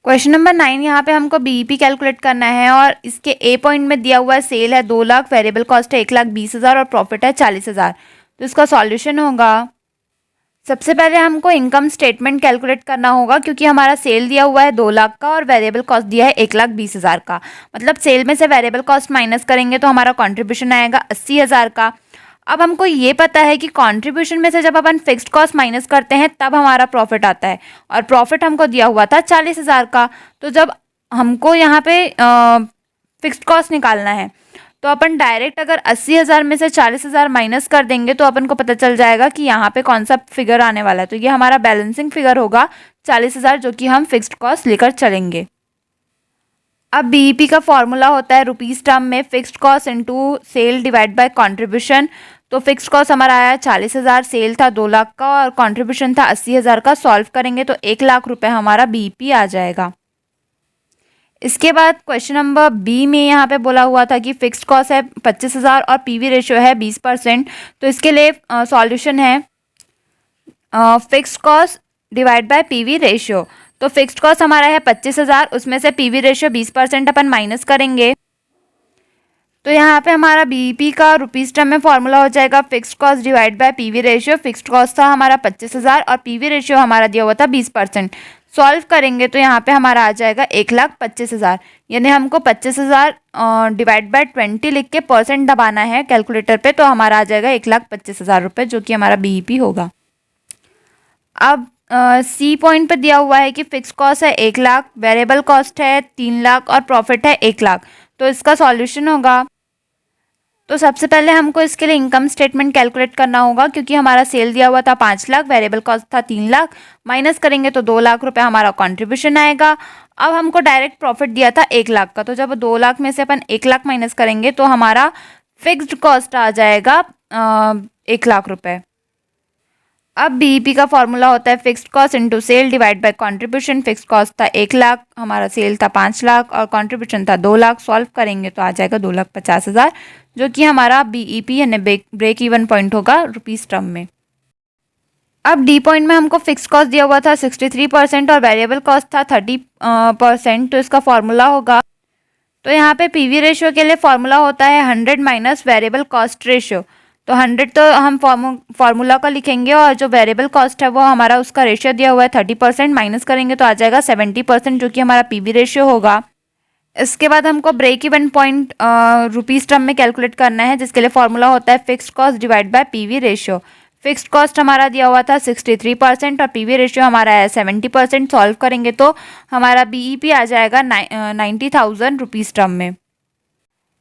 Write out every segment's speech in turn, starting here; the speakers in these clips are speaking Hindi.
क्वेश्चन नंबर 9 यहाँ पे हमको बीईपी कैलकुलेट करना है और इसके ए पॉइंट में दिया हुआ है सेल है 2 लाख, वेरिएबल कॉस्ट है 1,20,000 और प्रॉफिट है 40,000। तो इसका सॉल्यूशन होगा, सबसे पहले हमको इनकम स्टेटमेंट कैलकुलेट करना होगा क्योंकि हमारा सेल दिया हुआ है 2 लाख का और वेरिएबल कॉस्ट दिया है 1,20,000 का। मतलब सेल में से वेरिएबल कॉस्ट माइनस करेंगे तो हमारा कॉन्ट्रीब्यूशन आएगा 80,000 का। अब हमको ये पता है कि कंट्रीब्यूशन में से जब अपन फिक्स्ड कॉस्ट माइनस करते हैं तब हमारा प्रॉफिट आता है और प्रॉफिट हमको दिया हुआ था 40,000 का। तो जब हमको यहाँ पे फिक्स्ड कॉस्ट निकालना है तो अपन डायरेक्ट अगर 80,000 में से 40,000 माइनस कर देंगे तो अपन को पता चल जाएगा कि यहाँ पे कौन सा फिगर आने वाला है। तो ये हमारा बैलेंसिंग फिगर होगा 40,000, जो कि हम फिक्स्ड कॉस्ट लेकर चलेंगे। अब बीईपी का फॉर्मूला होता है रुपीस टर्म में fixed cost into sale divide by contribution. तो फिक्स्ड कॉस्ट हमारा आया 40,000, सेल था 2 लाख का और कंट्रीब्यूशन था 80,000 का। सॉल्व करेंगे तो 1 लाख रुपए हमारा बीईपी आ जाएगा। इसके बाद क्वेश्चन नंबर बी में यहाँ पे बोला हुआ था कि फिक्स्ड कॉस्ट है 25,000 और पीवी रेशियो है 20%। तो इसके लिए सॉल्यूशन है fixed cost divide by PV ratio. तो फिक्स्ड कॉस्ट हमारा है 25,000, उसमें से पीवी रेशियो 20% अपन माइनस करेंगे। तो यहाँ पे हमारा बीईपी का रुपीस टर्म में फॉर्मूला हो जाएगा fixed cost divide by PV ratio. Fixed cost था हमारा 25,000 और पीवी रेशियो हमारा दिया हुआ था 20%। सॉल्व करेंगे तो यहाँ पे हमारा आ जाएगा 1,25,000। यानी हमको 25,000 डिवाइड बाय 20 लिख के परसेंट दबाना है कैलकुलेटर पे, तो हमारा आ जाएगा 1,25,000 रुपये, जो कि हमारा बीईपी होगा। अब सी पॉइंट पे दिया हुआ है कि फिक्स कॉस्ट है 1 लाख, वेरिएबल कॉस्ट है 3 लाख और प्रॉफिट है 1 लाख। तो इसका सॉल्यूशन होगा, तो सबसे पहले हमको इसके लिए इनकम स्टेटमेंट कैलकुलेट करना होगा क्योंकि हमारा सेल दिया हुआ था 5 लाख, वेरिएबल कॉस्ट था 3 लाख, माइनस करेंगे तो 2 लाख रुपए हमारा कंट्रीब्यूशन आएगा। अब हमको डायरेक्ट प्रॉफिट दिया था 1 लाख का, तो जब 2 लाख में से अपन 1 लाख माइनस करेंगे तो हमारा फिक्स्ड कॉस्ट आ जाएगा 1 लाख रुपए। अब बीईपी का फॉर्मूला होता है fixed cost into sale divide by contribution. Fixed cost था 1 लाख, हमारा सेल था 5 लाख और कंट्रीब्यूशन था 2 लाख। सॉल्व करेंगे तो आ जाएगा 2,50,000, जो कि हमारा बीईपी यानी ब्रेक इवन पॉइंट होगा रुपीस टर्म में। अब डी पॉइंट में हमको फिक्स्ड कॉस्ट दिया हुआ था 63% और वेरिएबल कॉस्ट था 30%। तो इसका फॉर्मूला होगा, तो यहाँ पे पीवी रेशियो के लिए फॉर्मूला होता है 100 माइनस वेरिएबल कॉस्ट रेशियो। तो 100 तो हम फॉर्मूला का लिखेंगे और जो वेरिएबल कॉस्ट है वो हमारा उसका रेशियो दिया हुआ है 30%, माइनस करेंगे तो आ जाएगा 70%, जो कि हमारा पीवी रेशियो होगा। इसके बाद हमको break even point rupees term में कैलकुलेट करना है, जिसके लिए फॉर्मूला होता है fixed cost divide by PV ratio. Fixed cost हमारा दिया हुआ था 63% और पीवी रेशियो हमारा है 70%। सॉल्व करेंगे तो हमारा बीईपी आ जाएगा 90,000 रुपीस टर्म में।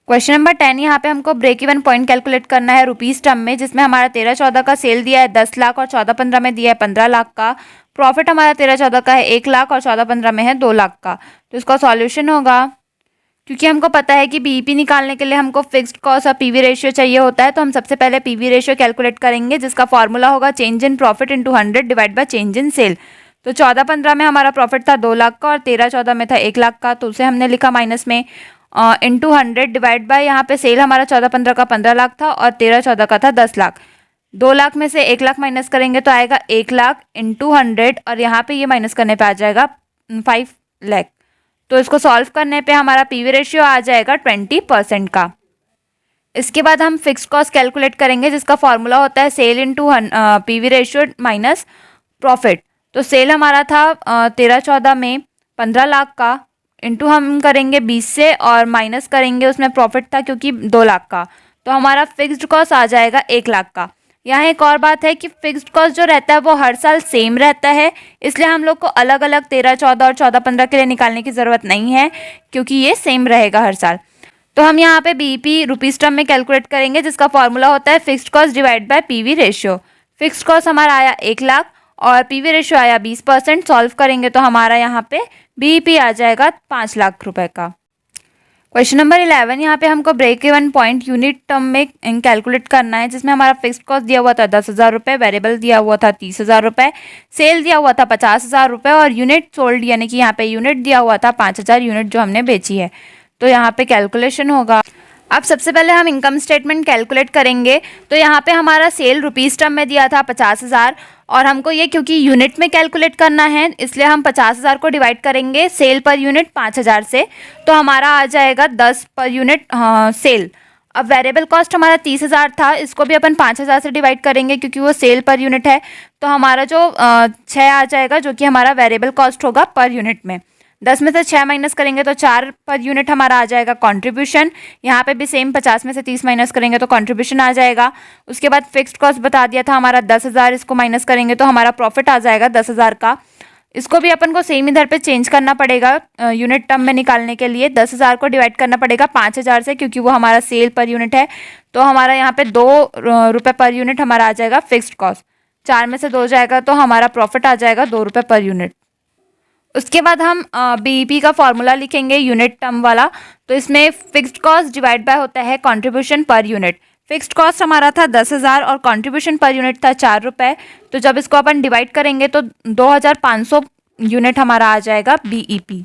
क्वेश्चन नंबर 10 यहाँ पे हमको ब्रेक इवन पॉइंट कैलकुलेट करना है रुपीस टर्म में, जिसमें हमारा 13-14 का सेल दिया है 10 लाख और 14-15 में दिया है 15 लाख का। प्रॉफिट हमारा 13-14 का है 1 लाख और 14-15 में है 2 लाख का। तो इसका सॉल्यूशन होगा, क्योंकि हमको पता है कि बीईपी निकालने के लिए हमको फिक्स्ड कॉस्ट और पीवी रेशियो चाहिए होता है, तो हम सबसे पहले पीवी रेशियो कैलकुलेट करेंगे, जिसका फॉर्मूला होगा change in profit into 100 divide by change in sale. तो 14-15 में हमारा प्रॉफिट था 2 लाख का और 13-14 में था 1 लाख का, तो उसे हमने लिखा माइनस में इंटू 100 डिवाइड बाय, यहाँ पे सेल हमारा 14-15 का 15 लाख था और 13-14 का था 10 लाख। 2 लाख में से 1 लाख माइनस करेंगे तो आएगा 1 लाख इंटू 100 और यहाँ पे ये माइनस करने पे आ जाएगा 5 लाख। तो इसको सॉल्व करने पे हमारा पीवी रेशियो आ जाएगा 20% का। इसके बाद हम फिक्स्ड कॉस्ट कैलकुलेट करेंगे, जिसका फॉर्मूला होता है sale into PV ratio minus profit. तो सेल हमारा था 13-14 में 15 लाख का, इंटू हम करेंगे 20 से और माइनस करेंगे उसमें प्रॉफिट था क्योंकि 2 लाख का, तो हमारा फिक्स्ड कॉस्ट आ जाएगा 1 लाख का। यहाँ एक और बात है कि फिक्स्ड कॉस्ट जो रहता है वो हर साल सेम रहता है, इसलिए हम लोग को अलग अलग 13-14 और 14-15 के लिए निकालने की ज़रूरत नहीं है, क्योंकि ये सेम रहेगा हर साल। तो हम यहाँ पे बीईपी रुपीस टर्म में कैलकुलेट करेंगे, जिसका फॉर्मूला होता है fixed cost divide by PV ratio. Fixed cost हमारा आया 1 लाख और पीवी रेशियो आया 20%। सॉल्व करेंगे तो हमारा यहाँ पे बीईपी आ जाएगा 5 लाख रुपए का। क्वेश्चन नंबर 11 यहाँ पे हमको break even point unit term में कैलकुलेट करना है, जिसमें हमारा फिक्स्ड कॉस्ट दिया हुआ था 10,000 रुपये, वेरिएबल दिया हुआ था 30,000 रुपये, सेल दिया हुआ था 50,000 रुपये और यूनिट सोल्ड यानी कि यहाँ पे यूनिट दिया हुआ था 5,000 यूनिट जो हमने बेची है। तो यहाँ पे कैलकुलेशन होगा। अब सबसे पहले हम इनकम स्टेटमेंट कैलकुलेट करेंगे। तो यहाँ पे हमारा सेल रुपीस टर्म में दिया था 50,000 और हमको ये क्योंकि यूनिट में कैलकुलेट करना है इसलिए हम 50,000 को डिवाइड करेंगे सेल पर यूनिट 5,000 से, तो हमारा आ जाएगा 10 पर यूनिट सेल। अब वेरिएबल कॉस्ट हमारा 30,000 था, इसको भी अपन 5,000 से डिवाइड करेंगे क्योंकि वो सेल पर यूनिट है, तो हमारा जो 6 आ जाएगा जो कि हमारा वेरिएबल कॉस्ट होगा पर यूनिट में। 10 में से 6 माइनस करेंगे तो 4 पर यूनिट हमारा आ जाएगा कंट्रीब्यूशन। यहाँ पे भी सेम 50 में से 30 माइनस करेंगे तो कंट्रीब्यूशन आ जाएगा। उसके बाद फिक्स्ड कॉस्ट बता दिया था हमारा 10,000, इसको माइनस करेंगे तो हमारा प्रॉफिट आ जाएगा 10,000 का। इसको भी अपन को सेम इधर पे चेंज करना पड़ेगा यूनिट टर्म में निकालने के लिए। 10,000 को डिवाइड करना पड़ेगा 5,000 से क्योंकि वो हमारा सेल पर यूनिट है, तो हमारा यहाँ पे 2 रुपये पर यूनिट हमारा आ जाएगा फिक्स्ड कॉस्ट। 4 में से 2 जाएगा तो हमारा प्रॉफिट आ जाएगा 2 रुपये पर यूनिट। उसके बाद हम बीईपी का फॉर्मूला लिखेंगे यूनिट टर्म वाला। तो इसमें फिक्स्ड कॉस्ट डिवाइड बाय होता है contribution per unit. Fixed cost हमारा था 10,000 और कंट्रीब्यूशन पर यूनिट था 4 रुपये, तो जब इसको अपन डिवाइड करेंगे तो 2,500 यूनिट हमारा आ जाएगा बीईपी।